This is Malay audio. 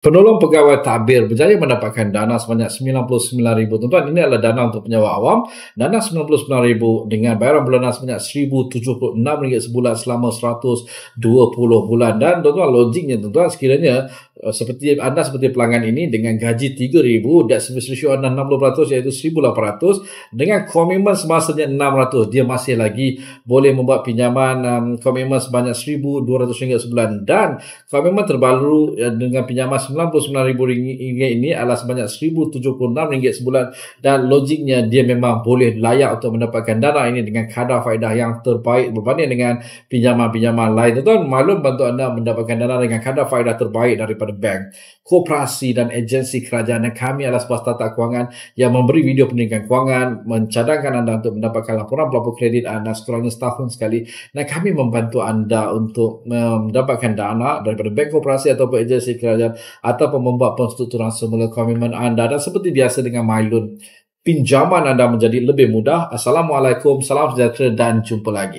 Penolong pegawai takbir berjaya mendapatkan dana sebanyak RM99,000. Tuan-tuan, ini adalah dana untuk penyewa awam. Dana RM99,000 dengan bayaran bulanan sebanyak RM1,076 sebulan selama 120 bulan. Dan tuan-tuan, logiknya tuan-tuan, sekiranya seperti pelanggan ini dengan gaji RM3,000, debt service ratio anda 60% iaitu RM1,800, dengan komitmen semasanya RM600, dia masih lagi boleh membuat pinjaman komitmen sebanyak RM1,200 sebulan. Dan komitmen terbaru dengan pinjaman RM99,000 ini adalah sebanyak RM1,076 sebulan, dan logiknya dia memang boleh layak untuk mendapatkan dana ini dengan kadar faedah yang terbaik berbanding dengan pinjaman-pinjaman lain. Tuan-tuan, maklum bantu anda mendapatkan dana dengan kadar faedah terbaik daripada bank, koperasi dan agensi kerajaan. Dan kami adalah sebuah startup kewangan yang memberi video pendidikan kewangan, mencadangkan anda untuk mendapatkan laporan pelapor kredit anda sekurangnya setahun sekali, dan kami membantu anda untuk mendapatkan dana daripada bank, koperasi ataupun agensi kerajaan, ataupun membuat penstrukturan semula komitmen anda. Dan seperti biasa dengan MyLoan, pinjaman anda menjadi lebih mudah. Assalamualaikum, salam sejahtera dan jumpa lagi.